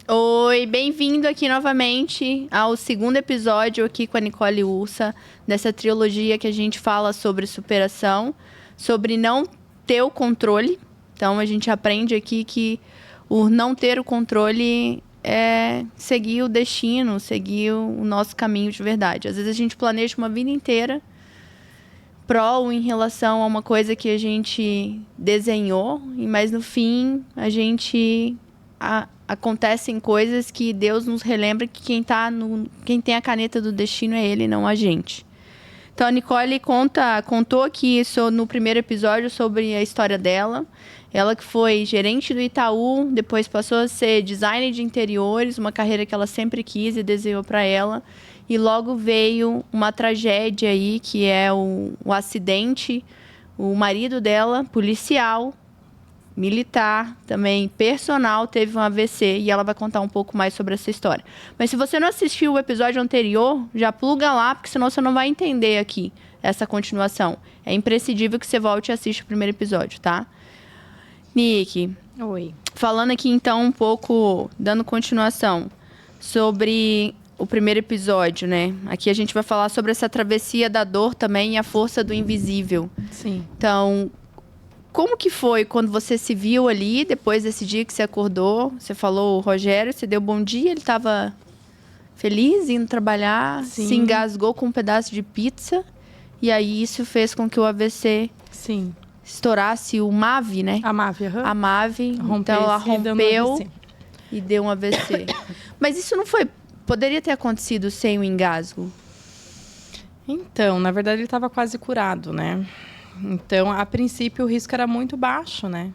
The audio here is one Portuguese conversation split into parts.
Oi, bem-vindo aqui novamente ao segundo episódio aqui com a Nicole Ursa, dessa trilogia que a gente fala sobre superação, sobre não ter o controle. Então, a gente aprende aqui que o não ter o controle é seguir o destino, seguir o nosso caminho de verdade. Às vezes a gente planeja uma vida inteira pró em relação a uma coisa que a gente desenhou, mas no fim a gente acontecem coisas que Deus nos relembra que quem tem a caneta do destino é Ele, não a gente. Então a Nicole contou aqui no primeiro episódio sobre a história dela. Ela que foi gerente do Itaú, depois passou a ser designer de interiores, uma carreira que ela sempre quis e desenhou para ela. E logo veio uma tragédia aí, que é o acidente. O marido dela, policial, militar, também personal, teve um AVC. E ela vai contar um pouco mais sobre essa história. Mas se você não assistiu o episódio anterior, já pluga lá, porque senão você não vai entender aqui essa continuação. É imprescindível que você volte e assista o primeiro episódio, tá? Nick. Oi. Falando aqui, então, um pouco, dando continuação sobre o primeiro episódio, né? Aqui a gente vai falar sobre essa travessia da dor também e a força do invisível. Sim. Então, como que foi quando você se viu ali, depois desse dia que você acordou? Você falou, o Rogério, você deu bom dia, ele estava feliz, indo trabalhar, Sim. Se engasgou com um pedaço de pizza, e aí isso fez com que o AVC... Sim. estourasse o MAVE, né? A MAVE, aham. A MAVE, então ela rompeu e deu um AVC. Mas isso não foi... Poderia ter acontecido sem o engasgo? Então, na verdade, ele estava quase curado, né? Então, a princípio, o risco era muito baixo, né?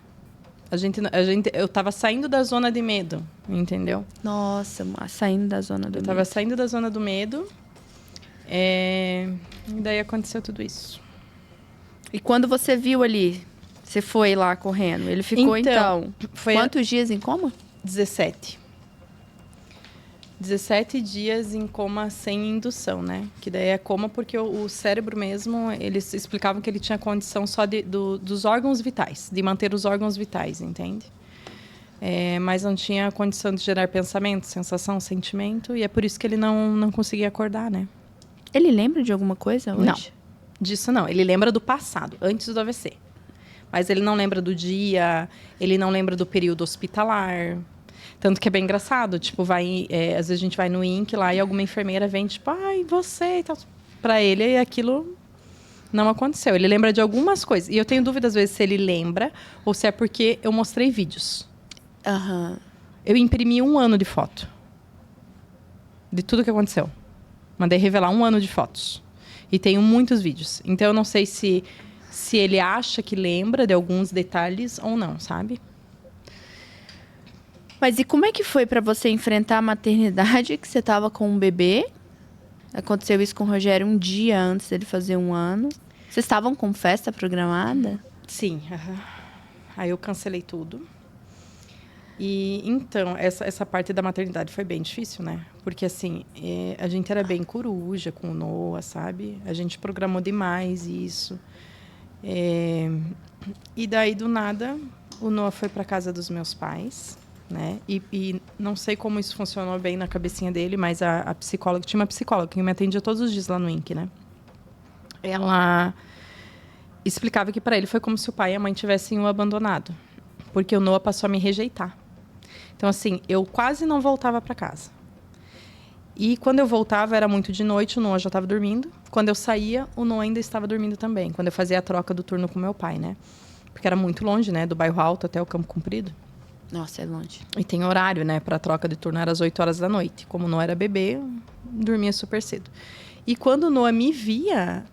Eu estava saindo da zona de medo, entendeu? Nossa, saindo da zona do medo. Eu estava saindo da zona do medo. E daí aconteceu tudo isso. E quando você viu ali, você foi lá correndo, ele ficou, então quantos dias em coma? 17 dias em coma sem indução, né? Que daí é coma porque o cérebro mesmo, eles explicavam que ele tinha condição só dos órgãos vitais, de manter os órgãos vitais, entende? Mas não tinha condição de gerar pensamento, sensação, sentimento, e é por isso que ele não conseguia acordar, né? Ele lembra de alguma coisa hoje? Não. Disso não, ele lembra do passado, antes do AVC. Mas ele não lembra do dia, ele não lembra do período hospitalar. Tanto que é bem engraçado, tipo, às vezes a gente vai no INC lá e alguma enfermeira vem, tipo, ai, você e tal. Pra ele, aquilo não aconteceu. Ele lembra de algumas coisas. E eu tenho dúvida, às vezes, se ele lembra ou se é porque eu mostrei vídeos. Aham. Eu imprimi 1 ano de foto. De tudo que aconteceu. Mandei revelar 1 ano de fotos. E tenho muitos vídeos. Então, eu não sei se ele acha que lembra de alguns detalhes ou não, sabe? Mas e como é que foi para você enfrentar a maternidade, que você estava com um bebê? Aconteceu isso com o Rogério um dia antes dele fazer 1 ano. Vocês estavam com festa programada? Sim. Aí eu cancelei tudo. E, então, essa parte da maternidade foi bem difícil, né? Porque, assim, a gente era bem coruja com o Noah, sabe? A gente programou demais isso. E daí, do nada, o Noah foi para casa dos meus pais, né? E não sei como isso funcionou bem na cabecinha dele, mas a psicóloga... Tinha uma psicóloga que me atendia todos os dias lá no INC, né? Ela explicava que para ele foi como se o pai e a mãe tivessem o abandonado. Porque o Noah passou a me rejeitar. Então, assim, eu quase não voltava para casa. E quando eu voltava, era muito de noite, o Noah já estava dormindo. Quando eu saía, o Noah ainda estava dormindo também. Quando eu fazia a troca do turno com meu pai, né? Porque era muito longe, né? Do bairro Alto até o Campo Comprido. Nossa, é longe. E tem horário, né? Para a troca de turno era às 8 horas da noite. Como o Noah era bebê, eu dormia super cedo. E quando o Noah me via,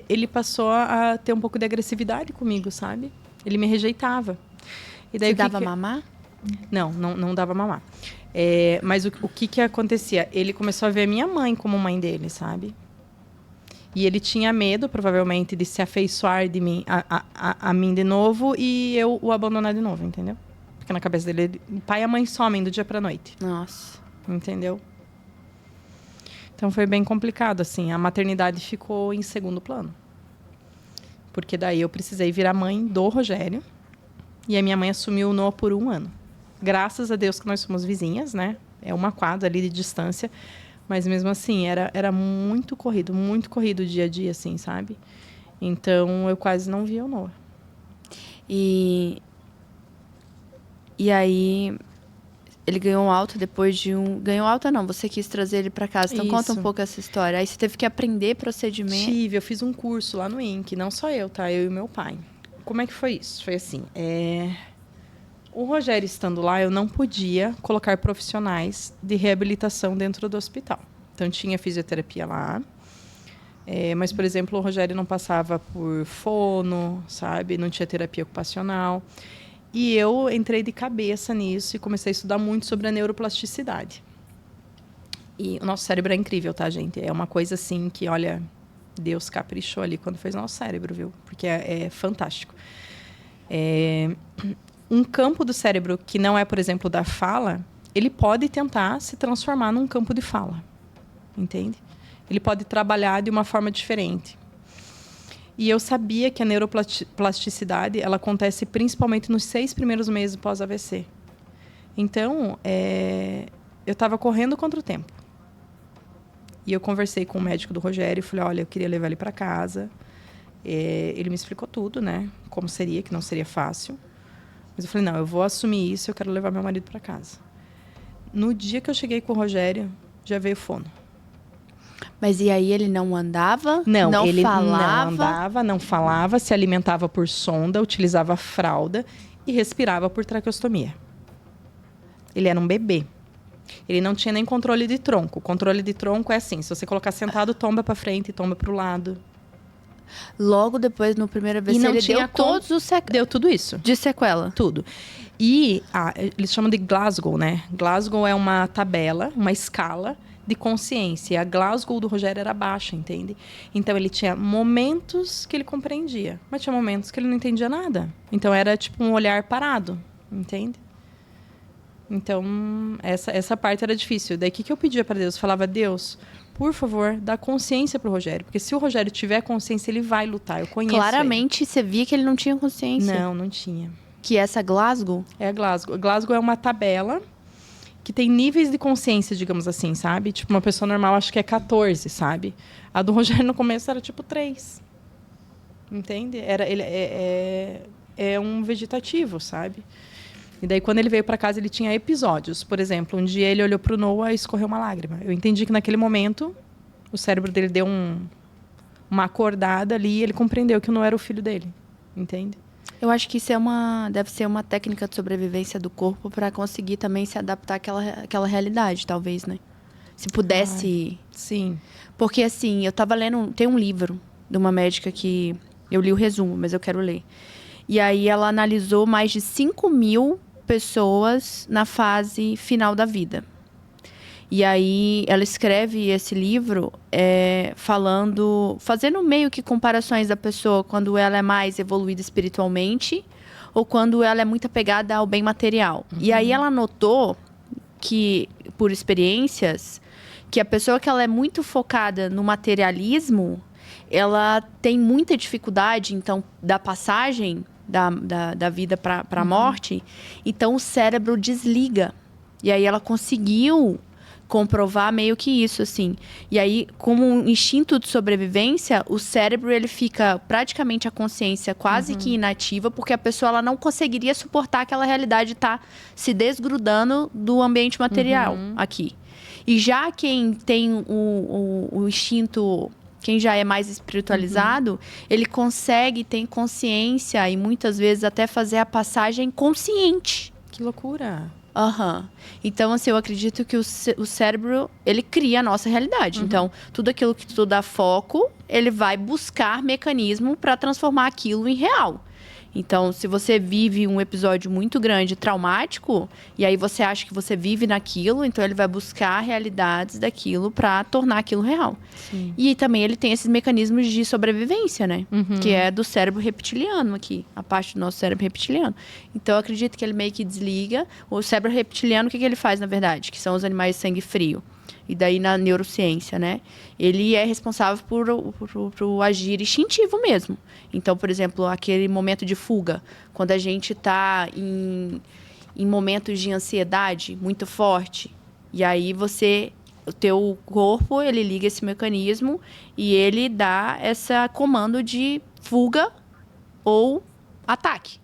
ele passou a ter um pouco de agressividade comigo, sabe? Ele me rejeitava. E daí, você dava mamar? Não dava mamar. Mas o que acontecia? Ele começou a ver a minha mãe como mãe dele, sabe? E ele tinha medo, provavelmente, de se afeiçoar de mim, a mim de novo e eu o abandonar de novo, entendeu? Porque na cabeça dele, o pai e a mãe somem do dia pra noite. Nossa. Entendeu? Então foi bem complicado, assim. A maternidade ficou em segundo plano. Porque daí eu precisei virar mãe do Rogério. E a minha mãe assumiu o Noah por 1 ano. Graças a Deus que nós somos vizinhas, né? É uma quadra ali de distância. Mas mesmo assim, era muito corrido o dia a dia, assim, sabe? Então, eu quase não via o Noah. E aí, ele ganhou alta depois de um... Ganhou alta não, você quis trazer ele para casa. Então, conta um pouco essa história. Aí você teve que aprender procedimento. Eu fiz um curso lá no INC. Não só eu, tá? Eu e meu pai. Como é que foi isso? Foi assim, o Rogério estando lá, eu não podia colocar profissionais de reabilitação dentro do hospital. Então, tinha fisioterapia lá. Mas, por exemplo, o Rogério não passava por fono, sabe? Não tinha terapia ocupacional. E eu entrei de cabeça nisso e comecei a estudar muito sobre a neuroplasticidade. E o nosso cérebro é incrível, tá, gente? É uma coisa assim que, olha, Deus caprichou ali quando fez nosso cérebro, viu? Porque é fantástico. Um campo do cérebro que não é, por exemplo, da fala, ele pode tentar se transformar num campo de fala. Entende? Ele pode trabalhar de uma forma diferente. E eu sabia que a neuroplasticidade ela acontece principalmente nos 6 primeiros meses pós-AVC. Então, eu estava correndo contra o tempo. E eu conversei com o médico do Rogério e falei, olha, eu queria levar ele para casa. Ele me explicou tudo, né? Como seria, que não seria fácil. Mas eu falei, não, eu vou assumir isso, eu quero levar meu marido para casa. No dia que eu cheguei com o Rogério, já veio fono. Mas e aí ele não andava? Não, ele falava? não andava, não falava, se alimentava por sonda, utilizava fralda e respirava por traqueostomia. Ele era um bebê. Ele não tinha nem controle de tronco. O controle de tronco é assim, se você colocar sentado, tomba para frente e tomba para o lado. Logo depois, no primeiro AVC, não ele tinha deu todos os Deu tudo isso. de sequela. Tudo. E eles chamam de Glasgow, né? Glasgow é uma tabela, uma escala de consciência. A Glasgow do Rogério era baixa, entende? Então, ele tinha momentos que ele compreendia, mas tinha momentos que ele não entendia nada. Então, era tipo um olhar parado, entende? Então, essa parte era difícil. Daí, o que eu pedia para Deus? Eu falava, Deus, por favor, dá consciência pro Rogério. Porque se o Rogério tiver consciência, ele vai lutar. Eu conheço Claramente, você via que ele não tinha consciência. Não tinha. Que essa Glasgow? É a Glasgow. Glasgow é uma tabela que tem níveis de consciência, digamos assim, sabe? Tipo, uma pessoa normal acho que é 14, sabe? A do Rogério no começo era tipo 3. Entende? Ele é um vegetativo, sabe? E daí, quando ele veio para casa, ele tinha episódios. Por exemplo, um dia ele olhou pro Noah e escorreu uma lágrima. Eu entendi que naquele momento o cérebro dele deu uma acordada ali e ele compreendeu que o Noah era o filho dele. Entende? Eu acho que isso deve ser uma técnica de sobrevivência do corpo para conseguir também se adaptar àquela realidade, talvez, né? Se pudesse... Sim. Porque, assim, eu tava lendo... Tem um livro de uma médica que... Eu li o resumo, mas eu quero ler. E aí ela analisou mais de 5.000 pessoas na fase final da vida. E aí ela escreve esse livro fazendo meio que comparações da pessoa quando ela é mais evoluída espiritualmente ou quando ela é muito apegada ao bem material. Uhum. E aí ela notou que, por experiências, que a pessoa que ela é muito focada no materialismo, ela tem muita dificuldade, então, da passagem da vida para a morte. Então, o cérebro desliga. E aí ela conseguiu comprovar meio que isso, assim. E aí, como um instinto de sobrevivência, o cérebro, ele fica praticamente a consciência quase que inativa, porque a pessoa ela não conseguiria suportar aquela realidade de estar se desgrudando do ambiente material aqui. E já quem tem o instinto, quem já é mais espiritualizado, ele consegue ter consciência e muitas vezes até fazer a passagem consciente. Que loucura! Então, assim, eu acredito que o cérebro, ele cria a nossa realidade. Então, tudo aquilo que tu dá foco, ele vai buscar mecanismo para transformar aquilo em real. Então, se você vive um episódio muito grande, traumático, e aí você acha que você vive naquilo, então ele vai buscar realidades daquilo para tornar aquilo real. Sim. E também ele tem esses mecanismos de sobrevivência, né? Que é do cérebro reptiliano aqui, a parte do nosso cérebro reptiliano. Então, eu acredito que ele meio que desliga. O cérebro reptiliano, o que ele faz, na verdade? Que são os animais de sangue frio. e daí na neurociência, né? Ele é responsável por agir instintivo mesmo. Então, por exemplo, aquele momento de fuga, quando a gente está em momentos de ansiedade muito forte, e aí o teu corpo, ele liga esse mecanismo e ele dá esse comando de fuga ou ataque.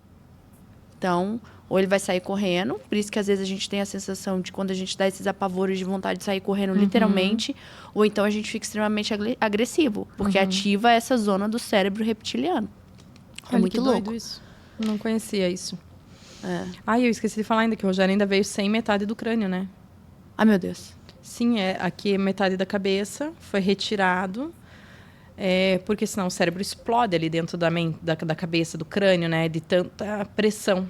Então, ou ele vai sair correndo, por isso que às vezes a gente tem a sensação de quando a gente dá esses apavoros de vontade de sair correndo literalmente, ou então a gente fica extremamente agressivo, porque ativa essa zona do cérebro reptiliano. Olha, muito que louco. doido isso. Não conhecia isso. É. Eu esqueci de falar ainda que o Rogério ainda veio sem metade do crânio, né? Ai, meu Deus. Sim, aqui metade da cabeça foi retirado, porque senão o cérebro explode ali dentro da cabeça, do crânio, né? De tanta pressão.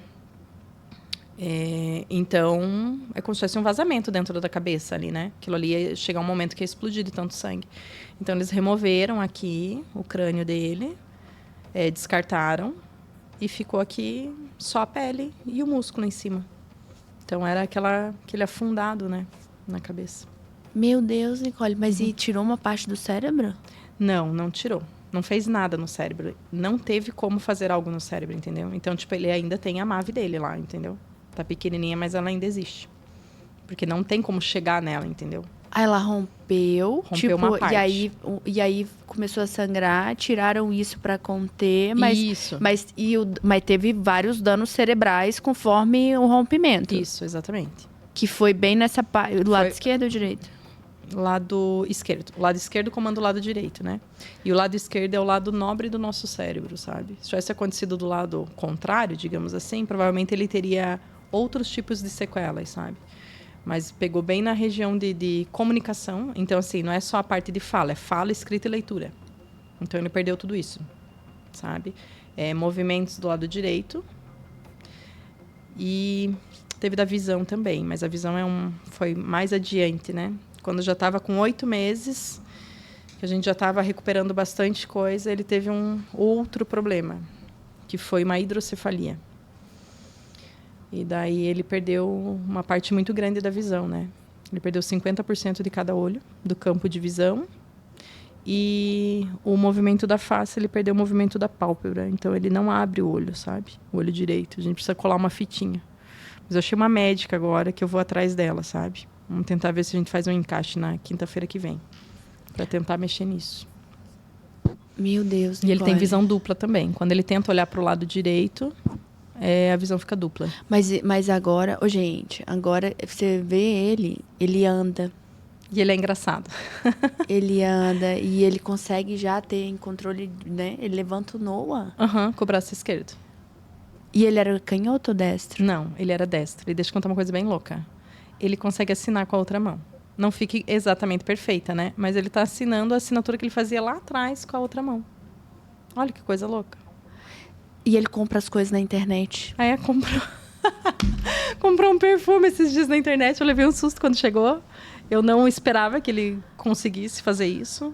Então, é como se fosse um vazamento dentro da cabeça ali, né? Aquilo ali ia chegar um momento que ia explodir de tanto sangue. Então, eles removeram aqui o crânio dele, descartaram, e ficou aqui só a pele e o músculo em cima. Então, era aquele afundado, né? Na cabeça. Meu Deus, Nicole, mas e tirou uma parte do cérebro? Não tirou. Não fez nada no cérebro. Não teve como fazer algo no cérebro, entendeu? Então, tipo, ele ainda tem a MAVE dele lá, entendeu? Tá pequenininha, mas ela ainda existe. Porque não tem como chegar nela, entendeu? Aí ela rompeu tipo, uma parte. E aí começou a sangrar, tiraram isso pra conter, mas, Isso. mas teve vários danos cerebrais conforme o rompimento. Isso, exatamente. Que foi bem nessa parte, do lado esquerdo ou direito? Lado esquerdo. O lado esquerdo comanda o lado direito, né? E o lado esquerdo é o lado nobre do nosso cérebro, sabe? Se tivesse acontecido do lado contrário, digamos assim, provavelmente ele teria outros tipos de sequelas, sabe? Mas pegou bem na região de comunicação. Então, assim, não é só a parte de fala, é fala, escrita e leitura. Então, ele perdeu tudo isso, sabe? Movimentos do lado direito. E teve da visão também, mas a visão foi mais adiante, né? Quando já estava com 8 meses, que a gente já estava recuperando bastante coisa, ele teve um outro problema, que foi uma hidrocefalia. E daí ele perdeu uma parte muito grande da visão, né? Ele perdeu 50% de cada olho, do campo de visão. E o movimento da face, ele perdeu o movimento da pálpebra. Então, ele não abre o olho, sabe? O olho direito. A gente precisa colar uma fitinha. Mas eu achei uma médica agora, que eu vou atrás dela, sabe? Vamos tentar ver se a gente faz um encaixe na quinta-feira que vem. Para tentar mexer nisso. Meu Deus, Nicole. E ele tem visão dupla também. Quando ele tenta olhar para o lado direito, a visão fica dupla. Mas agora, gente, agora você vê ele anda. E ele é engraçado. Ele anda e ele consegue já ter em controle, né? Ele levanta o Noah. Com o braço esquerdo. E ele era canhoto ou destro? Não, ele era destro. E deixa eu contar uma coisa bem louca. Ele consegue assinar com a outra mão. Não fica exatamente perfeita, né? Mas ele está assinando a assinatura que ele fazia lá atrás com a outra mão. Olha que coisa louca. E ele compra as coisas na internet. Aí comprou um perfume esses dias na internet. Eu levei um susto quando chegou. Eu não esperava que ele conseguisse fazer isso.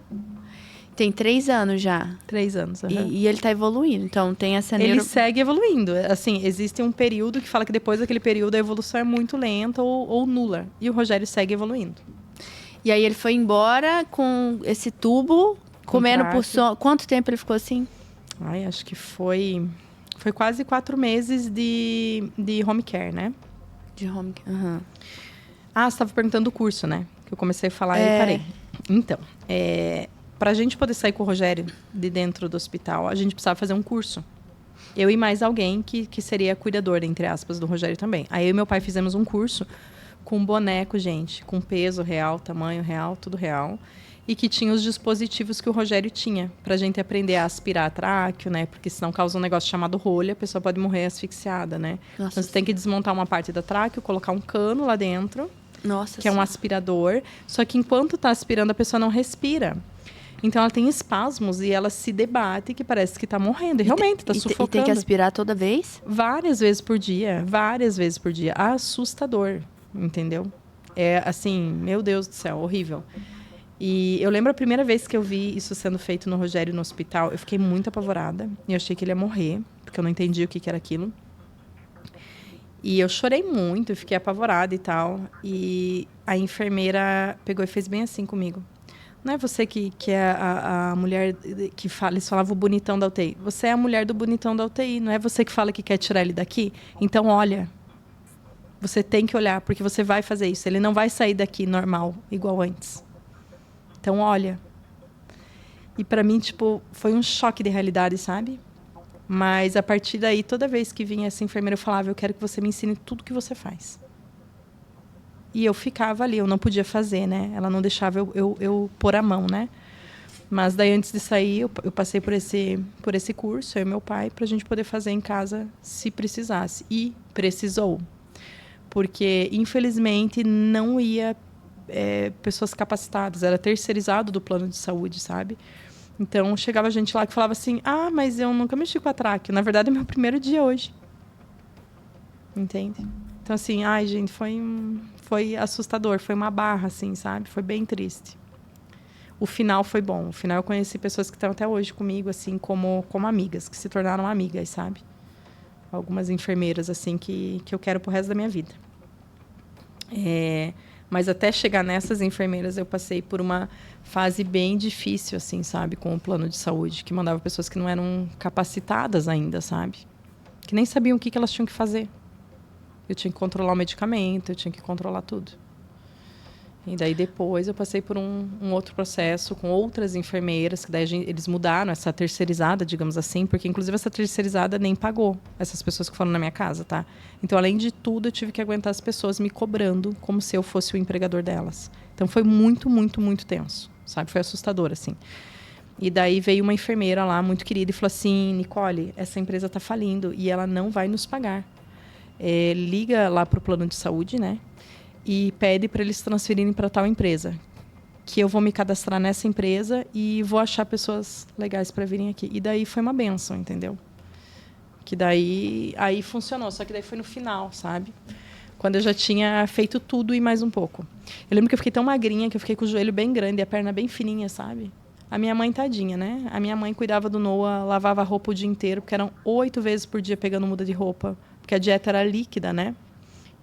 Tem 3 anos já. 3 anos. E ele está evoluindo. Então, tem essa Ele segue evoluindo. Assim, existe um período que fala que depois daquele período a evolução é muito lenta ou nula. E o Rogério segue evoluindo. E aí ele foi embora com esse tubo, comendo por som. Quanto tempo ele ficou assim? Acho que foi quase 4 meses de home care, né? De home care, você estava perguntando do curso, né? Que eu comecei a falar e parei. Então, para a gente poder sair com o Rogério de dentro do hospital, a gente precisava fazer um curso. Eu e mais alguém que seria cuidador, entre aspas, do Rogério também. Aí eu e meu pai fizemos um curso com boneco, gente, com peso real, tamanho real, tudo real. E que tinha os dispositivos que o Rogério tinha, pra gente aprender a aspirar tráqueo, né? Porque senão causa um negócio chamado rolha, a pessoa pode morrer asfixiada, né? Nossa, então você tem que desmontar uma parte da tráqueo, colocar um cano lá dentro, que é um aspirador. Só que enquanto tá aspirando, a pessoa não respira. Então ela tem espasmos e ela se debate que parece que tá morrendo. E realmente tá sufocando. E tem que aspirar toda vez? Várias vezes por dia. Assustador, entendeu? É assim, meu Deus do céu, horrível. E eu lembro a primeira vez que eu vi isso sendo feito no Rogério no hospital, eu fiquei muito apavorada. E eu achei que ele ia morrer, porque eu não entendi o que era aquilo. E eu chorei muito, eu fiquei apavorada e tal. E a enfermeira pegou e fez bem assim comigo. Não é você que é a mulher que fala, eles falavam o bonitão da UTI. Você é a mulher do bonitão da UTI, não é você que fala que quer tirar ele daqui? Então, olha, você tem que olhar, porque você vai fazer isso. Ele não vai sair daqui normal, igual antes. Então, olha. E para mim, tipo, foi um choque de realidade, sabe? Mas a partir daí, toda vez que vinha essa enfermeira, eu falava, eu quero que você me ensine tudo que você faz. E eu ficava ali, eu não podia fazer, né? Ela não deixava eu pôr a mão, né? Mas daí, antes de sair, eu passei por esse curso, eu e meu pai, para a gente poder fazer em casa se precisasse. E precisou. Porque, infelizmente, não ia pessoas capacitadas. Era terceirizado do plano de saúde, sabe? Então, chegava gente lá que falava assim, mas eu nunca mexi com a tráqueo. Na verdade, é meu primeiro dia hoje. Entende? Então, assim, gente, foi assustador. Foi uma barra, assim, sabe? Foi bem triste. O final foi bom. O final eu conheci pessoas que estão até hoje comigo, assim, como amigas, que se tornaram amigas, sabe? Algumas enfermeiras, assim, que eu quero pro resto da minha vida. Mas até chegar nessas enfermeiras, eu passei por uma fase bem difícil, assim, sabe? Com o plano de saúde, que mandava pessoas que não eram capacitadas ainda, sabe? Que nem sabiam o que elas tinham que fazer. Eu tinha que controlar o medicamento, eu tinha que controlar tudo. E daí depois eu passei por um outro processo com outras enfermeiras, que daí eles mudaram essa terceirizada, digamos assim, porque inclusive essa terceirizada nem pagou essas pessoas que foram na minha casa, tá? Então, além de tudo, eu tive que aguentar as pessoas me cobrando como se eu fosse o empregador delas. Então, foi muito, muito, muito tenso, sabe? Foi assustador, assim. E daí veio uma enfermeira lá, muito querida, e falou assim, Nicole, essa empresa está falindo e ela não vai nos pagar. Liga lá para o plano de saúde, né? E pede para eles transferirem para tal empresa, que eu vou me cadastrar nessa empresa e vou achar pessoas legais para virem aqui. E daí foi uma bênção, entendeu? Que daí aí funcionou, só que daí foi no final, sabe? Quando eu já tinha feito tudo e mais um pouco. Eu lembro que eu fiquei tão magrinha que eu fiquei com o joelho bem grande e a perna bem fininha, sabe? A minha mãe, tadinha, né? A minha mãe cuidava do Noah, lavava a roupa o dia inteiro, porque eram 8 vezes por dia pegando muda de roupa, porque a dieta era líquida, né?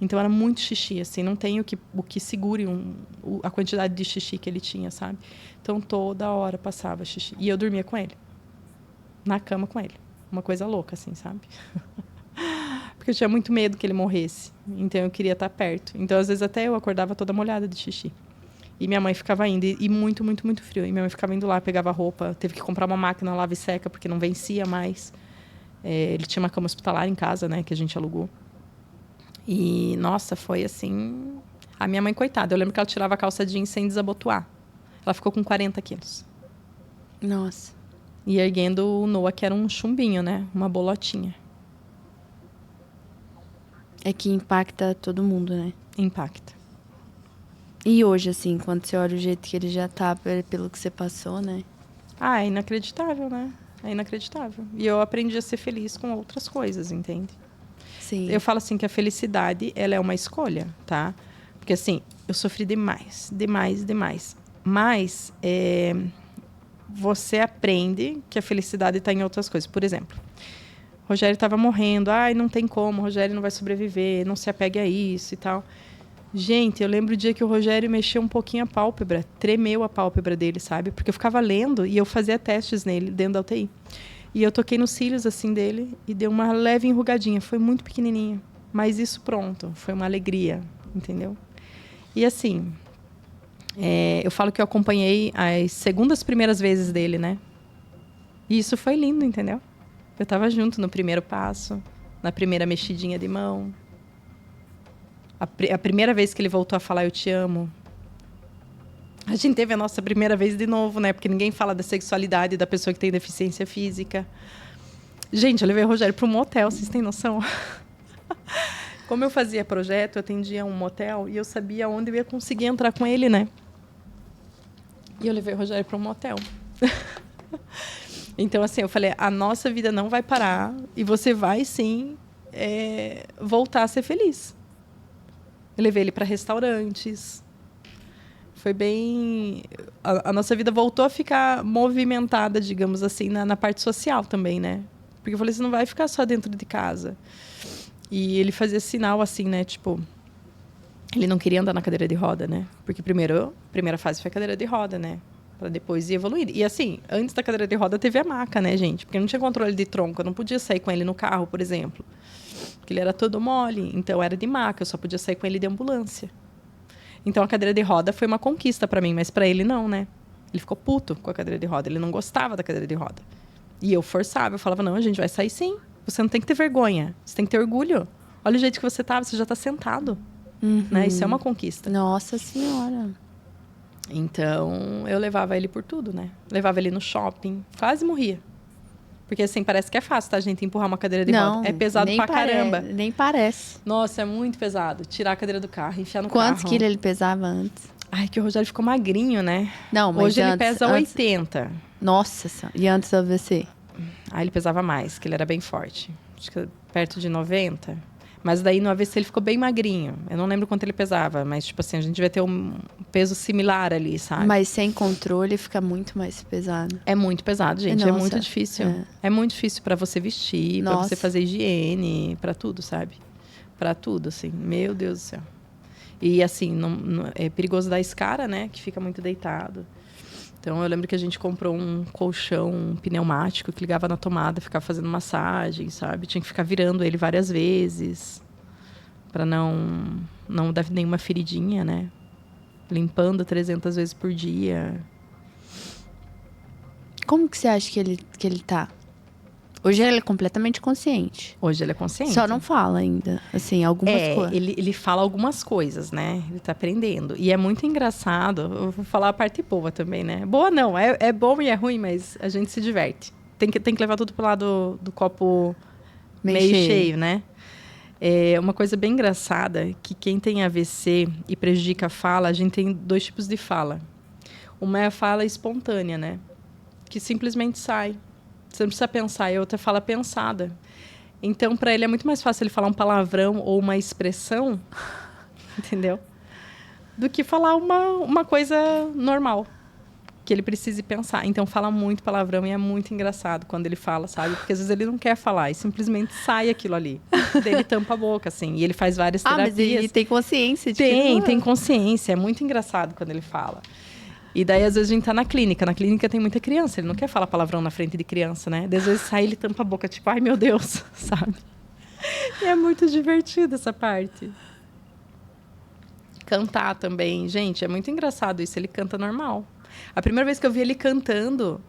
Então, era muito xixi, assim. Não tem o que segure a quantidade de xixi que ele tinha, sabe? Então, toda hora passava xixi. E eu dormia com ele. Na cama com ele. Uma coisa louca, assim, sabe? Porque eu tinha muito medo que ele morresse. Então, eu queria estar perto. Então, às vezes, até eu acordava toda molhada de xixi. E minha mãe ficava indo. E muito, muito, muito frio. E minha mãe ficava indo lá, pegava roupa. Teve que comprar uma máquina lava e seca, porque não vencia mais. Ele tinha uma cama hospitalar em casa, né? Que a gente alugou. E, nossa, foi assim... A minha mãe, coitada, eu lembro que ela tirava a calça jeans sem desabotoar. Ela ficou com 40 quilos. Nossa. E erguendo o Noah, que era um chumbinho, né? Uma bolotinha. É que impacta todo mundo, né? Impacta. E hoje, assim, quando você olha o jeito que ele já tá, pelo que você passou, né? É inacreditável, né? É inacreditável. E eu aprendi a ser feliz com outras coisas, entende? Sim. Eu falo assim que a felicidade, ela é uma escolha, tá? Porque, assim, eu sofri demais, demais, demais. Mas você aprende que a felicidade está em outras coisas. Por exemplo, o Rogério estava morrendo. Não tem como, o Rogério não vai sobreviver, não se apegue a isso e tal. Gente, eu lembro o dia que o Rogério mexeu um pouquinho a pálpebra, tremeu a pálpebra dele, sabe? Porque eu ficava lendo e eu fazia testes nele dentro da UTI. E eu toquei nos cílios, assim, dele e deu uma leve enrugadinha. Foi muito pequenininha. Mas isso, pronto, foi uma alegria, entendeu? E, assim, eu falo que eu acompanhei as segundas primeiras vezes dele, né? E isso foi lindo, entendeu? Eu estava junto no primeiro passo, na primeira mexidinha de mão. A primeira vez que ele voltou a falar, eu te amo. A gente teve a nossa primeira vez de novo, né? Porque ninguém fala da sexualidade da pessoa que tem deficiência física. Gente, eu levei o Rogério para um motel, vocês têm noção? Como eu fazia projeto, eu atendia um motel e eu sabia onde eu ia conseguir entrar com ele, né? E eu levei o Rogério para um motel. Então, assim, eu falei, a nossa vida não vai parar e você vai, sim, voltar a ser feliz. Eu levei ele para restaurantes. Foi bem... A nossa vida voltou a ficar movimentada, digamos assim, na parte social também, né? Porque eu falei, você não vai ficar só dentro de casa. E ele fazia sinal assim, né? Tipo, ele não queria andar na cadeira de roda, né? Porque a primeira fase foi a cadeira de roda, né? Para depois ir evoluir. E assim, antes da cadeira de roda teve a maca, né, gente? Porque não tinha controle de tronco, eu não podia sair com ele no carro, por exemplo. Porque ele era todo mole, então era de maca, eu só podia sair com ele de ambulância. Então a cadeira de roda foi uma conquista para mim, mas para ele não, né? Ele ficou puto com a cadeira de roda, ele não gostava da cadeira de roda. E eu forçava, eu falava, não, a gente vai sair sim. Você não tem que ter vergonha, você tem que ter orgulho. Olha o jeito que você tá, você já tá sentado. Né? Isso é uma conquista. Nossa Senhora. Então, eu levava ele por tudo, né? Levava ele no shopping, quase morria. Porque, assim, parece que é fácil, tá, gente? Empurrar uma cadeira de roda. É pesado pra caramba. Nem parece. Nossa, é muito pesado. Tirar a cadeira do carro, enfiar no Quantos carro. quilos ele pesava antes? Ai, que o Rogério ficou magrinho, né? Não, mas hoje ele antes, pesa 80. Nossa Senhora. E antes do AVC? Aí ele pesava mais, que ele era bem forte. Acho que perto de 90. Mas daí no AVC ele ficou bem magrinho. Eu não lembro quanto ele pesava, mas tipo assim, a gente vai ter um peso similar ali, sabe? Mas sem controle fica muito mais pesado. É muito pesado, gente. Nossa, é muito difícil. É muito difícil para você vestir, para você fazer higiene, para tudo, sabe? Para tudo, assim. Meu Deus do céu. E assim, é perigoso dar escara, né? Que fica muito deitado. Então, eu lembro que a gente comprou um colchão pneumático que ligava na tomada, ficava fazendo massagem, sabe? Tinha que ficar virando ele várias vezes para não dar nenhuma feridinha, né? Limpando 300 vezes por dia. Como que você acha que ele tá? Hoje ele é completamente consciente. Hoje ele é consciente. Só não fala ainda, assim, algumas coisas. Ele fala algumas coisas, né? Ele tá aprendendo. E é muito engraçado. Eu vou falar a parte boa também, né? Boa não, é bom e é ruim, mas a gente se diverte. Tem que levar tudo pro lado do copo meio cheio, né? É uma coisa bem engraçada, que quem tem AVC e prejudica a fala, a gente tem 2 tipos de fala. Uma é a fala espontânea, né? Que simplesmente sai. Você não precisa pensar, e a outra fala pensada. Então, para ele é muito mais fácil ele falar um palavrão ou uma expressão, entendeu? Do que falar uma coisa normal, que ele precise pensar. Então, fala muito palavrão e é muito engraçado quando ele fala, sabe? Porque às vezes ele não quer falar e simplesmente sai aquilo ali. Daí ele tampa a boca, assim, e ele faz várias terapias. Mas ele tem consciência de tem consciência. É muito engraçado quando ele fala. E daí, às vezes, a gente tá na clínica. Na clínica tem muita criança. Ele não quer falar palavrão na frente de criança, né? Daí, às vezes, sai ele tampa a boca, tipo, ai, meu Deus, sabe? E é muito divertido essa parte. Cantar também. Gente, é muito engraçado isso. Ele canta normal. A primeira vez que eu vi ele cantando,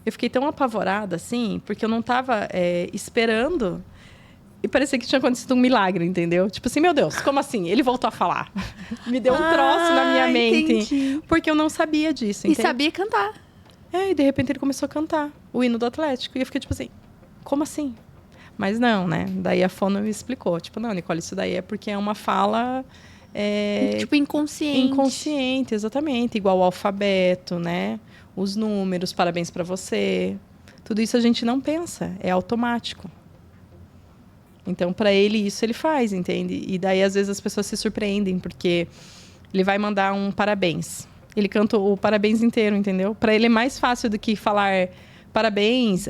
eu fiquei tão apavorada, assim, porque eu não tava esperando. E parecia que tinha acontecido um milagre, entendeu? Tipo assim, meu Deus, como assim? Ele voltou a falar. Me deu um troço na minha mente. Entendi. Porque eu não sabia disso, E sabia cantar. E de repente ele começou a cantar o hino do Atlético. E eu fiquei tipo assim, como assim? Mas não, né? Daí a fono me explicou. Tipo, não, Nicole, isso daí é porque é uma fala... tipo, inconsciente. Inconsciente, exatamente. Igual o alfabeto, né? Os números, parabéns pra você. Tudo isso a gente não pensa, é automático. Então, para ele, isso ele faz, entende? E daí, às vezes, as pessoas se surpreendem, porque ele vai mandar um parabéns. Ele canta o parabéns inteiro, entendeu? Para ele é mais fácil do que falar parabéns,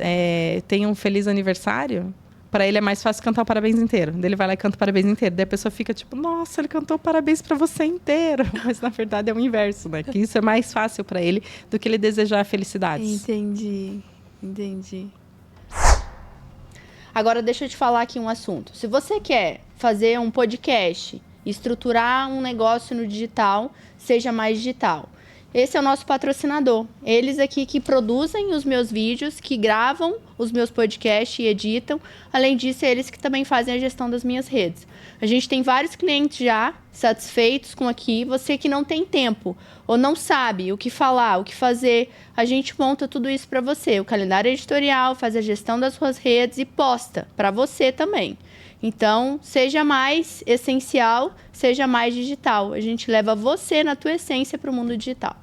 tenha um feliz aniversário. Para ele é mais fácil cantar o parabéns inteiro. Daí ele vai lá e canta o parabéns inteiro. Daí a pessoa fica tipo, nossa, ele cantou parabéns para você inteiro. Mas, na verdade, é o inverso, né? Que isso é mais fácil para ele do que ele desejar felicidades. Entendi. Agora, deixa eu te falar aqui um assunto. Se você quer fazer um podcast, estruturar um negócio no digital, seja mais digital. Esse é o nosso patrocinador. Eles aqui que produzem os meus vídeos, que gravam os meus podcasts e editam. Além disso, é eles que também fazem a gestão das minhas redes. A gente tem vários clientes já satisfeitos com aqui. Você que não tem tempo ou não sabe o que falar, o que fazer, a gente monta tudo isso para você. O calendário editorial, faz a gestão das suas redes e posta para você também. Então, seja mais essencial, seja mais digital. A gente leva você na tua essência para o mundo digital.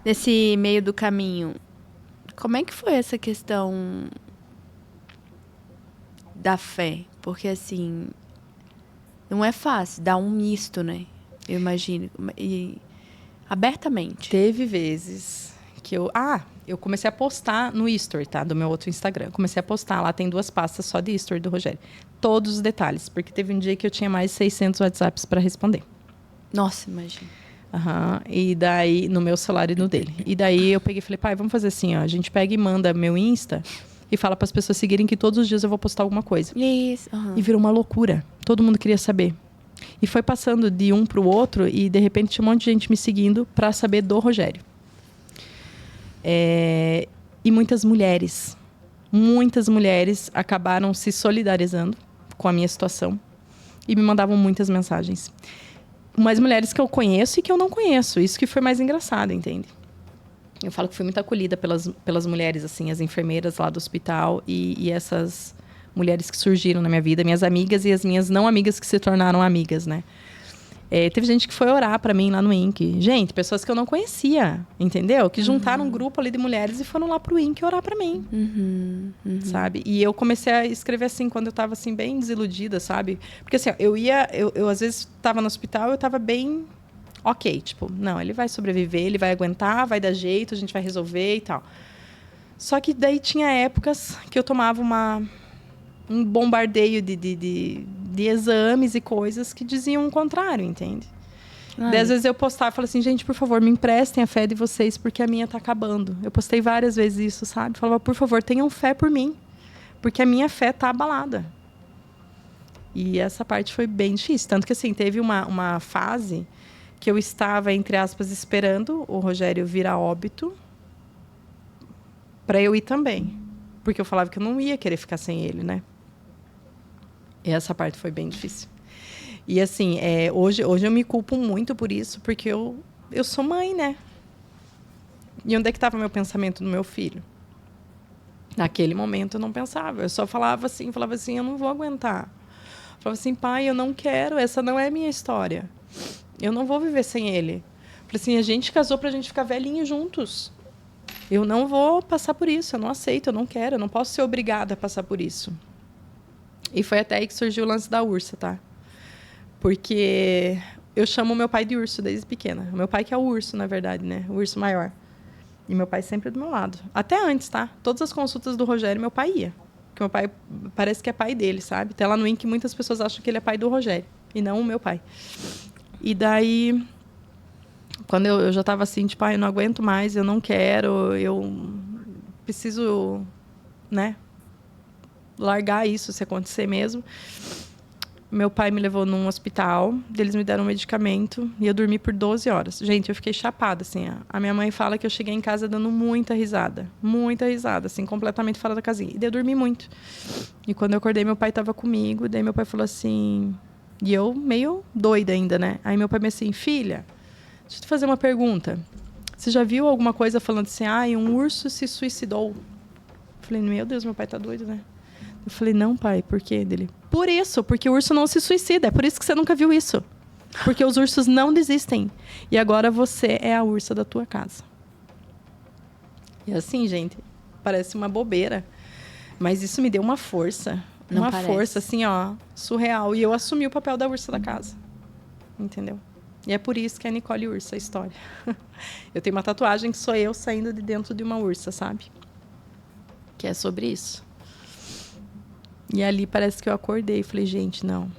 Nesse meio do caminho, como é que foi essa questão da fé? Porque, assim, não é fácil, dá um misto, né? Eu imagino. E abertamente. Teve vezes porque eu comecei a postar no history, tá? Do meu outro Instagram. Comecei a postar, lá tem 2 pastas só de history do Rogério. Todos os detalhes, porque teve um dia que eu tinha mais de 600 WhatsApps para responder. Nossa, imagina. E daí, no meu celular e no dele. E daí eu peguei e falei, pai, vamos fazer assim, ó. A gente pega e manda meu Insta e fala para as pessoas seguirem que todos os dias eu vou postar alguma coisa. Isso. E virou uma loucura. Todo mundo queria saber. E foi passando de um para o outro e, de repente, tinha um monte de gente me seguindo para saber do Rogério. E muitas mulheres acabaram se solidarizando com a minha situação e me mandavam muitas mensagens. Umas mulheres que eu conheço e que eu não conheço. Isso que foi mais engraçado, entende? Eu falo que fui muito acolhida pelas mulheres, assim, as enfermeiras lá do hospital e essas mulheres que surgiram na minha vida, minhas amigas e as minhas não amigas que se tornaram amigas, né? Teve gente que foi orar para mim lá no INC. Gente, pessoas que eu não conhecia, entendeu? Que juntaram um grupo ali de mulheres e foram lá pro INC orar para mim. Sabe? E eu comecei a escrever assim, quando eu tava assim, bem desiludida, sabe? Porque assim, eu às vezes tava no hospital, eu tava bem ok, tipo, não, ele vai sobreviver, ele vai aguentar, vai dar jeito, a gente vai resolver e tal. Só que daí tinha épocas que eu tomava um bombardeio de exames e coisas que diziam o contrário, entende? Daí, às vezes eu postava e falava assim, gente, por favor, me emprestem a fé de vocês, porque a minha tá acabando. Eu postei várias vezes isso, sabe? Falava, por favor, tenham fé por mim, porque a minha fé tá abalada. E essa parte foi bem difícil. Tanto que, assim, teve uma fase que eu estava, entre aspas, esperando o Rogério vir a óbito para eu ir também. Porque eu falava que eu não ia querer ficar sem ele, né? E essa parte foi bem difícil. E, assim, hoje eu me culpo muito por isso, porque eu sou mãe, né? E onde é que estava meu pensamento no meu filho? Naquele momento eu não pensava. Eu só falava assim, eu não vou aguentar. Falava assim, pai, eu não quero, essa não é a minha história. Eu não vou viver sem ele. Falei assim, a gente casou pra gente ficar velhinho juntos. Eu não vou passar por isso, eu não aceito, eu não quero, eu não posso ser obrigada a passar por isso. E foi até aí que surgiu o lance da Ursa, tá? Porque eu chamo meu pai de urso desde pequena. O meu pai que é o urso, na verdade, né? O urso maior. E meu pai sempre do meu lado. Até antes, tá? Todas as consultas do Rogério, meu pai ia. Porque meu pai parece que é pai dele, sabe? Até lá no INC, muitas pessoas acham que ele é pai do Rogério. E não o meu pai. E daí, quando eu já estava assim, tipo, eu não aguento mais, eu não quero, eu preciso, né, largar isso se acontecer mesmo. Meu pai me levou num hospital, eles me deram um medicamento e eu dormi por 12 horas. Gente, eu fiquei chapada, assim. A minha mãe fala que eu cheguei em casa dando muita risada, assim, completamente fora da casinha. E daí eu dormi muito. E quando eu acordei, meu pai estava comigo, daí meu pai falou assim... E eu meio doida ainda, né? Aí meu pai me assim, filha, deixa eu te fazer uma pergunta. Você já viu alguma coisa falando assim, um urso se suicidou? Eu falei, meu Deus, meu pai tá doido, né? Eu falei, não, pai, por quê? Dele, por isso, porque o urso não se suicida. É por isso que você nunca viu isso. Porque os ursos não desistem. E agora você é a ursa da tua casa. E assim, gente, parece uma bobeira. Mas isso me deu uma força. Uma força, assim, ó, surreal. E eu assumi o papel da ursa da casa. Entendeu? E é por isso que é Nicole Ursa, a história. Eu tenho uma tatuagem que sou eu saindo de dentro de uma ursa, sabe? Que é sobre isso. E ali parece que eu acordei e falei, gente, não.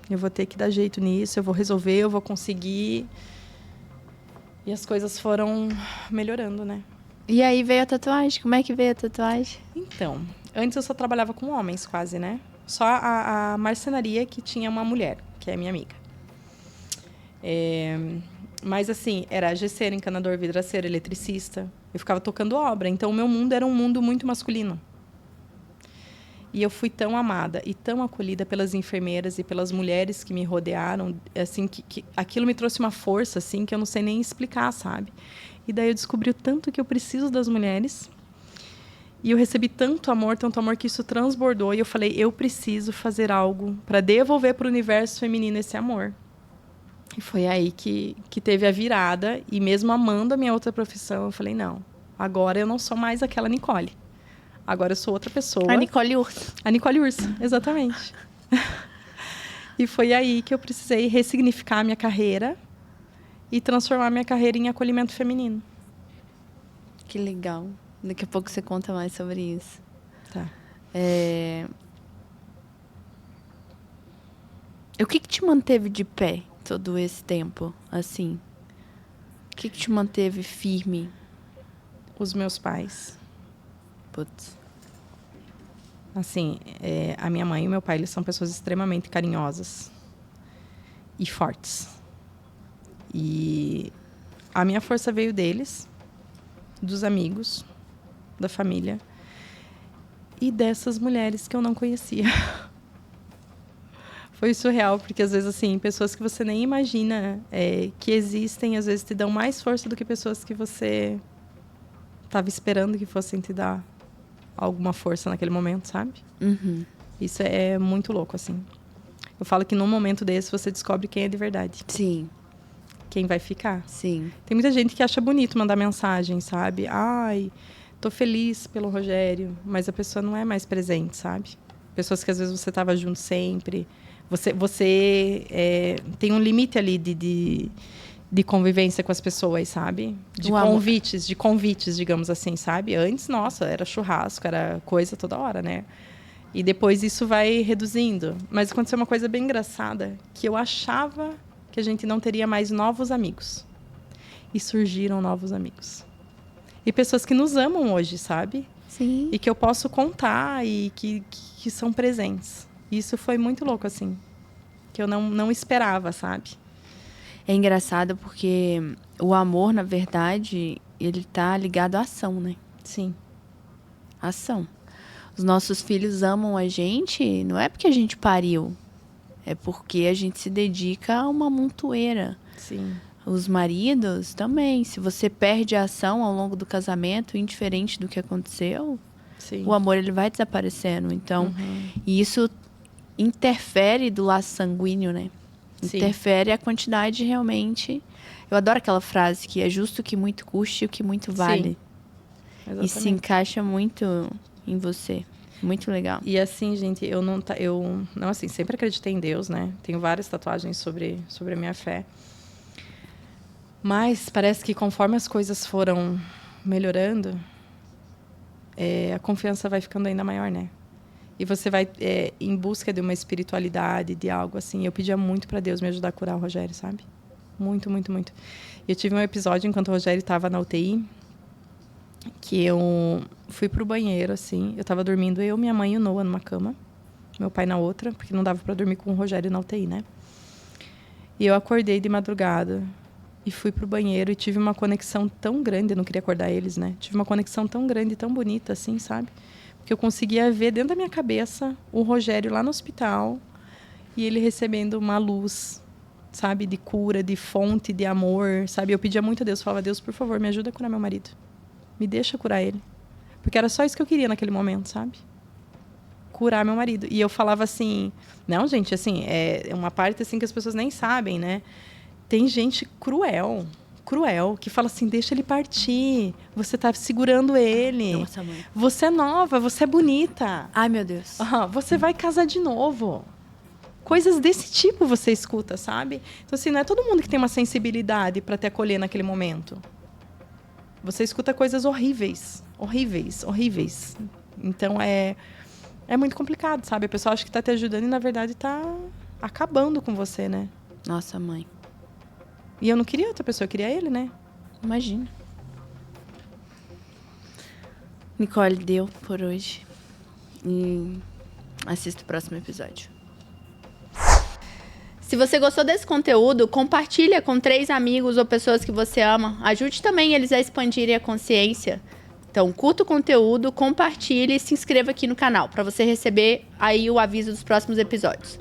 Eu vou ter que dar jeito nisso, eu vou resolver, eu vou conseguir. E as coisas foram melhorando, né? E aí veio a tatuagem? Como é que veio a tatuagem? Então, antes eu só trabalhava com homens, quase, né? Só a marcenaria que tinha uma mulher, que é minha amiga. Mas, assim, era gesseiro, encanador, vidraceiro, eletricista. Eu ficava tocando obra. Então, o meu mundo era um mundo muito masculino. E eu fui tão amada e tão acolhida pelas enfermeiras e pelas mulheres que me rodearam, assim, que aquilo me trouxe uma força, assim, que eu não sei nem explicar, sabe? E daí eu descobri o tanto que eu preciso das mulheres. E eu recebi tanto amor que isso transbordou. E eu falei, eu preciso fazer algo para devolver para o universo feminino esse amor. E foi aí que teve a virada. E mesmo amando a minha outra profissão, eu falei, não, agora eu não sou mais aquela Nicole. Agora eu sou outra pessoa. A Nicole Ursa. A Nicole Ursa, exatamente. E foi aí que eu precisei ressignificar a minha carreira e transformar a minha carreira em acolhimento feminino. Que legal. Daqui a pouco você conta mais sobre isso. Tá. O que te manteve de pé todo esse tempo, assim? O que te manteve firme? Os meus pais. Putz. Assim, a minha mãe e o meu pai, eles são pessoas extremamente carinhosas e fortes. E a minha força veio deles, dos amigos, da família e dessas mulheres que eu não conhecia. Foi surreal, porque às vezes, assim, pessoas que você nem imagina que existem, às vezes te dão mais força do que pessoas que você estava esperando que fossem te dar alguma força naquele momento, sabe? Uhum. Isso é muito louco, assim. Eu falo que num momento desse você descobre quem é de verdade. Sim. Quem vai ficar. Sim. Tem muita gente que acha bonito mandar mensagem, sabe? Ai, tô feliz pelo Rogério, mas a pessoa não é mais presente, sabe? Pessoas que às vezes você estava junto sempre. Você tem um limite ali de convivência com as pessoas, sabe? De convites, digamos assim, sabe? Antes, nossa, era churrasco, era coisa toda hora, né? E depois isso vai reduzindo. Mas aconteceu uma coisa bem engraçada, que eu achava que a gente não teria mais novos amigos. E surgiram novos amigos. E pessoas que nos amam hoje, sabe? Sim. E que eu posso contar e que são presentes. Isso foi muito louco, assim. Que eu não esperava, sabe? É engraçado porque o amor, na verdade, ele tá ligado à ação, né? Sim. Ação. Os nossos filhos amam a gente, não é porque a gente pariu. É porque a gente se dedica a uma montoeira. Sim. Os maridos também. Se você perde a ação ao longo do casamento, indiferente do que aconteceu, Sim. o amor ele vai desaparecendo. Então, e isso interfere do laço sanguíneo, né? Sim. Interfere a quantidade realmente. Eu adoro aquela frase que é justo o que muito custe e o que muito vale. Sim. E se encaixa muito em você. Muito legal. E assim, gente, eu não assim, sempre acreditei em Deus, né? Tenho várias tatuagens sobre a minha fé. Mas parece que conforme as coisas foram melhorando, a confiança vai ficando ainda maior, né? E você vai em busca de uma espiritualidade, de algo assim. Eu pedia muito para Deus me ajudar a curar o Rogério, sabe? Muito, muito, muito. Eu tive um episódio enquanto o Rogério estava na UTI, que eu fui pro banheiro, assim. Eu estava dormindo, eu, minha mãe e o Noah numa cama. Meu pai na outra, porque não dava para dormir com o Rogério na UTI, né? E eu acordei de madrugada e fui pro banheiro e tive uma conexão tão grande, eu não queria acordar eles, né? Tive uma conexão tão grande, tão bonita, assim, sabe? Porque eu conseguia ver dentro da minha cabeça o Rogério lá no hospital e ele recebendo uma luz, sabe? De cura, de fonte, de amor, sabe? Eu pedia muito a Deus, falava, Deus, por favor, me ajuda a curar meu marido. Me deixa curar ele. Porque era só isso que eu queria naquele momento, sabe? Curar meu marido. E eu falava assim... Não, gente, assim, é uma parte assim que as pessoas nem sabem, né? Tem gente cruel, que fala assim, deixa ele partir. Você tá segurando ele. Nossa, mãe. Você é nova, você é bonita. Ai, meu Deus. Você vai casar de novo. Coisas desse tipo você escuta, sabe? Então, assim, não é todo mundo que tem uma sensibilidade para te acolher naquele momento. Você escuta coisas horríveis. Horríveis, horríveis. Então, é muito complicado, sabe? A pessoa acha que tá te ajudando e, na verdade, tá acabando com você, né? Nossa, mãe. E eu não queria outra pessoa, eu queria ele, né? Imagina. Nicole, deu por hoje. E assista o próximo episódio. Se você gostou desse conteúdo, compartilha com 3 amigos ou pessoas que você ama. Ajude também eles a expandirem a consciência. Então, curta o conteúdo, compartilhe e se inscreva aqui no canal para você receber aí o aviso dos próximos episódios.